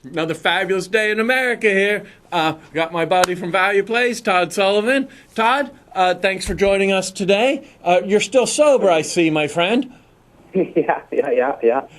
Another fabulous day in America here. Got my buddy from Value Plays, Todd Sullivan. Todd, thanks for joining us today. You're still sober, I see, my friend. Yeah.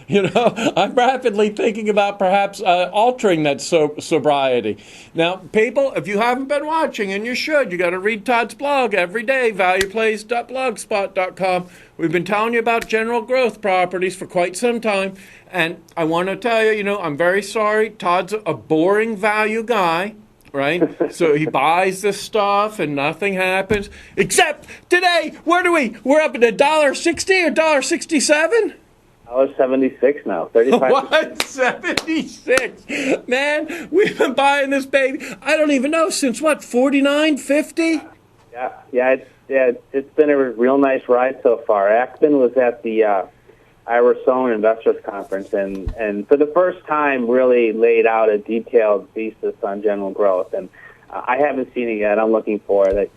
You know, I'm rapidly thinking about perhaps altering that sobriety. Now, people, if you haven't been watching, and you should, you got to read Todd's blog every day, valueplays.blogspot.com. We've been telling you about general growth properties for quite some time, and I want to tell you, I'm very sorry. Todd's a boring value guy. Right? So he buys this stuff and nothing happens. Except today, we're up at $1.60 or $1.67? $1.76 now. 35. What? 76? Man, we've been buying this baby, I don't even know, since what, 49, 50? Yeah, it's been a real nice ride so far. Ackman was at the Iverson Investors Conference, and for the first time really laid out a detailed thesis on general growth. And I haven't seen it yet. I'm looking for it.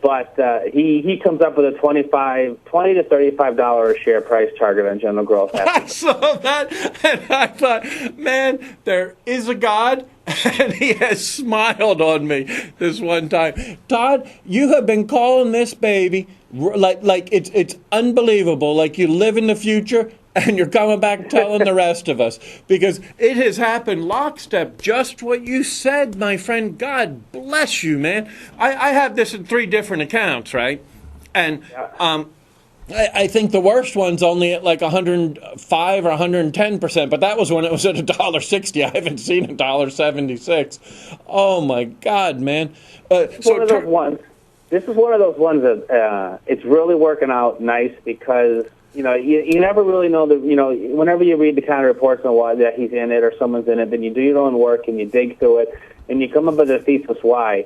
But he comes up with a $20 to $35 a share price target on general growth. I saw that, and I thought, man, there is a God, and he has smiled on me this one time. Todd, you have been calling this baby like it's unbelievable, like you live in the future, and you're coming back telling the rest of us, because it has happened lockstep, just what you said, my friend. God bless you, man. I have this in 3 different accounts, right? And I think the worst one's only at like 105 or 110%, but that was when it was at $1.60. I haven't seen $1.76. Oh my God, man! This is one of those ones that it's really working out nice, because you never really know whenever you read the kind of reports on why that he's in it or someone's in it, then you do your own work and you dig through it and you come up with a thesis why.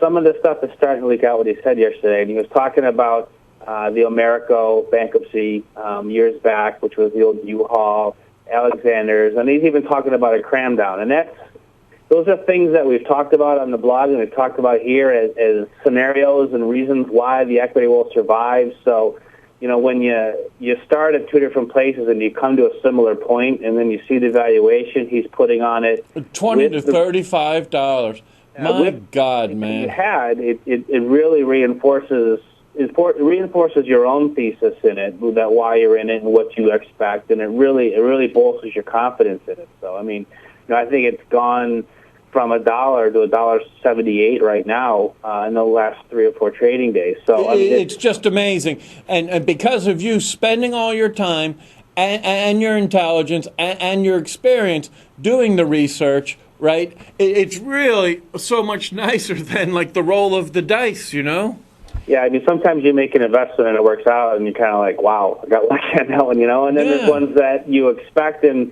Some of the stuff is starting to leak out what he said yesterday, and he was talking about the Americo bankruptcy years back, which was the old U-Haul, Alexander's, and he's even talking about a cram down. And those are things that we've talked about on the blog and we've talked about here as scenarios and reasons why the equity will survive. So, when you start at 2 different places and you come to a similar point, and then you see the valuation he's putting on it, $20 to $35. My God, man! It really reinforces your own thesis in it, that why you're in it and what you expect, and it really bolsters your confidence in it. So, I think it's gone from $1 to $1.78 right now in the last 3 or 4 trading days. So it's just amazing, and because of you spending all your time and your intelligence and your experience doing the research, right? It's really so much nicer than like the roll of the dice, Yeah, sometimes you make an investment and it works out, and you're kind of like, wow, I got lucky on that one, And then there's ones that you expect and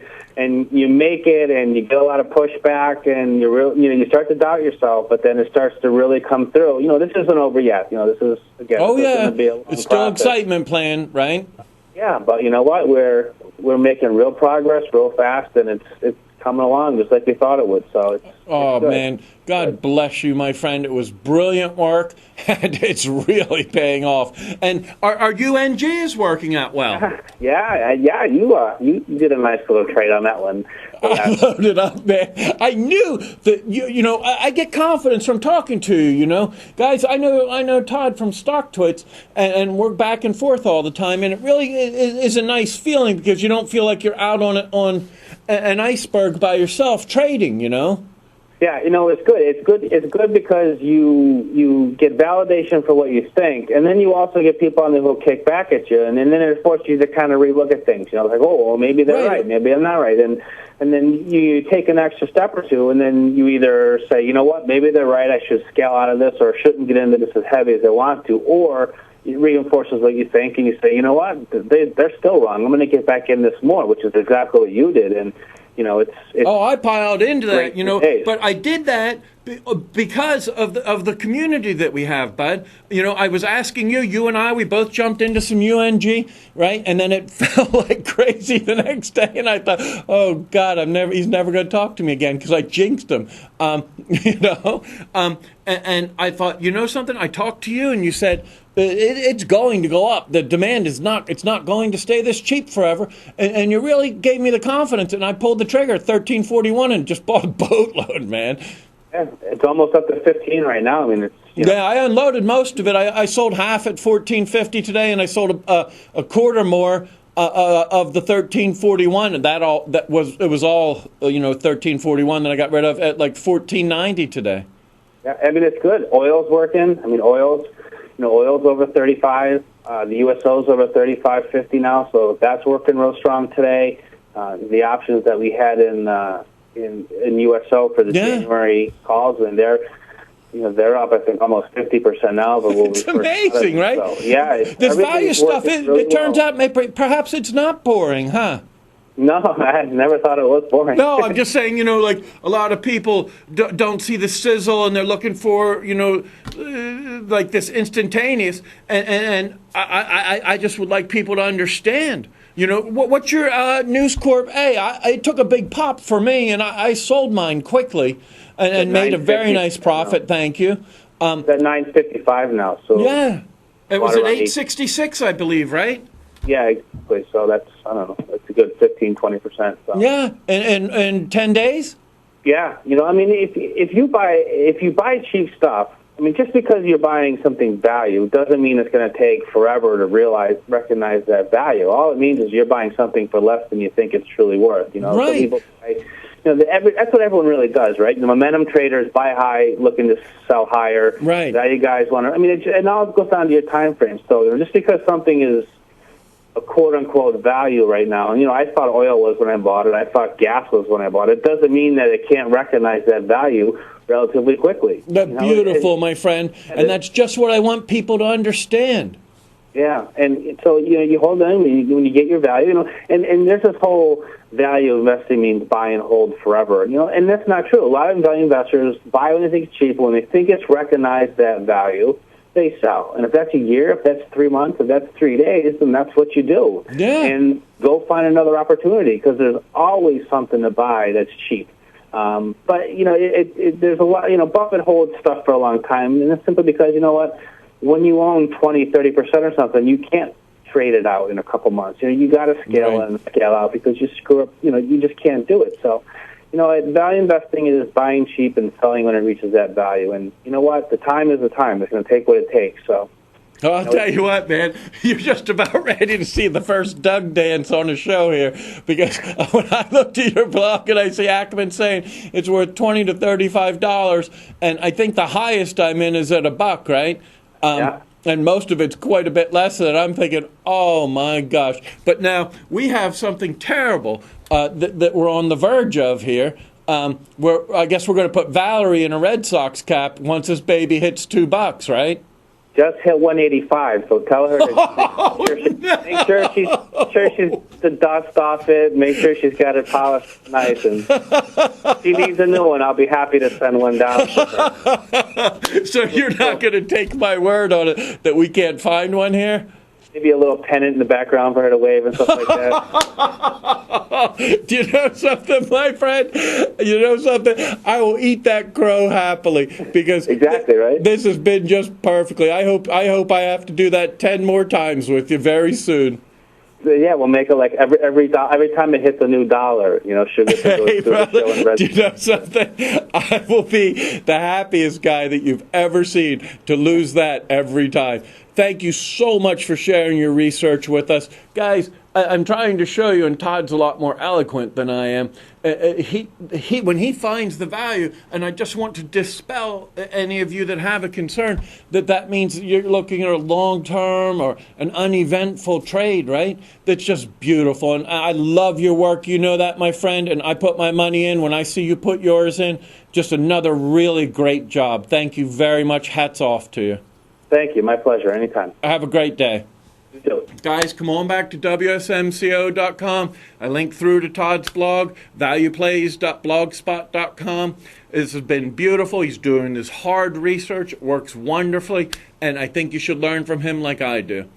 you make it, and you get a lot of pushback, and you start to doubt yourself, but then it starts to really come through. This isn't over yet. This is again. Oh yeah, be a it's still process. Excitement plan, right? Yeah, but you know what? We're making real progress, real fast, and it's coming along just like we thought it would. So it's good. Man, God bless you, my friend. It was brilliant work, and it's really paying off. And our UNG is working out well. Yeah. You did a nice little trade on that one. I loaded up, man. I knew that I get confidence from talking to you. Guys, I know Todd from Stock Twits, and we're back and forth all the time, and it really is a nice feeling, because you don't feel like you're out on an iceberg by yourself trading. Yeah, it's good. It's good because you get validation for what you think, and then you also get people on there who'll kick back at you, and then it forces you to kind of relook at things. Like, oh, well, maybe they're right, maybe I'm not right, and then you take an extra step or two, and then you either say, you know what, maybe they're right, I should scale out of this, or shouldn't get into this as heavy as I want to, or it reinforces what you think, and you say, you know what, they're still wrong. I'm going to get back in this more, which is exactly what you did, and. It's I piled into that, but I did that Because of the community that we have, bud. You know, I was asking you and I, we both jumped into some UNG, right? And then it felt like crazy the next day, and I thought, oh God, he's never going to talk to me again because I jinxed him. And I thought, you know something? I talked to you, and you said it's going to go up. The demand it's not going to stay this cheap forever. And you really gave me the confidence, and I pulled the trigger at 13.41 and just bought a boatload, man. Yeah, it's almost up to 15 right now. I mean, it's yeah. I unloaded most of it. I sold half at 14.50 today, and I sold a quarter more of the 13.41, and it was all 13.41 that I got rid of at like 14.90 today. Yeah, I mean it's good. Oil's working. I mean oil's over 35. The USO's over 35.50 now, so that's working real strong today. The options that we had in USO for the January calls, and they're up, I think, almost 50% now. But it's amazing, right? So, yeah, this value stuff. It turns out perhaps it's not boring, huh? No, I never thought it was boring. No, I'm just saying, like a lot of people don't see the sizzle, and they're looking for, like this instantaneous. And I just would like people to understand. What's your News Corp A? It took a big pop for me, and I sold mine quickly and made a very nice profit. Thank you. It's at 9.55 now. So yeah, it was at 8.66, I believe, right? Yeah, exactly. So that's, I don't know, that's a good 15-20%. So. Yeah, and 10 days. Yeah, I mean, if you buy cheap stuff. I mean, just because you're buying something value doesn't mean it's going to take forever to recognize that value. All it means is you're buying something for less than you think it's truly worth. Right. Some people buy, that's what everyone really does, right? The momentum traders buy high, looking to sell higher. Right. Value guys want to. I mean, it all goes down to your time frame. So just because something is a quote-unquote value right now, and I thought oil was when I bought it. I thought gas was when I bought it. Doesn't mean that it can't recognize that value relatively quickly. That's beautiful, my friend, and that's just what I want people to understand. Yeah, and so you hold on when you get your value, and there's this whole value investing means buy and hold forever, and that's not true. A lot of value investors buy when they think it's cheap, when they think it's recognized that value, they sell. And if that's a year, if that's 3 months, if that's 3 days, then that's what you do. Yeah. And go find another opportunity because there's always something to buy that's cheap. But there's a lot. Buffett holds stuff for a long time, and it's simply because when you own 20-30% or something, you can't trade it out in a couple months. You got to scale in and scale out because you screw up. You just can't do it. So, value investing is buying cheap and selling when it reaches that value. And you know what? The time is the time. It's going to take what it takes. So. Oh, I'll tell you what, man, you're just about ready to see the first Doug dance on the show here, because when I looked at your blog and I see Ackman saying it's worth $20 to $35, and I think the highest I'm in is at $1, right? Yeah. And most of it's quite a bit less than that. I'm thinking, oh my gosh. But now we have something terrible that we're on the verge of here. Where I guess we're going to put Valerie in a Red Sox cap once this baby hits $2, right? Just hit 185, so tell her to make sure she's the dust off it. Make sure she's got it polished nice, and if she needs a new one, I'll be happy to send one down for her. So you're not going to take my word on it that we can't find one here? Maybe a little pennant in the background for her to wave and stuff like that. Do you know something, my friend? You know something? I will eat that crow happily because exactly right. This has been just perfectly. I hope I have to do that 10 more times with you very soon. Yeah, we'll make it like every time it hits a new dollar, she'll get to go hey, through brother, the show and do you know something? I will be the happiest guy that you've ever seen to lose that every time. Thank you so much for sharing your research with us. Guys, I'm trying to show you, and Todd's a lot more eloquent than I am. When he finds the value, and I just want to dispel any of you that have a concern, that means that you're looking at a long-term or an uneventful trade, right? That's just beautiful. And I love your work. You know that, my friend, and I put my money in when I see you put yours in. Just another really great job. Thank you very much. Hats off to you. Thank you. My pleasure. Anytime. Have a great day. So, Guys, come on back to WSMCO.com. I link through to Todd's blog, valueplays.blogspot.com. This has been beautiful. He's doing this hard research. It works wonderfully. And I think you should learn from him like I do.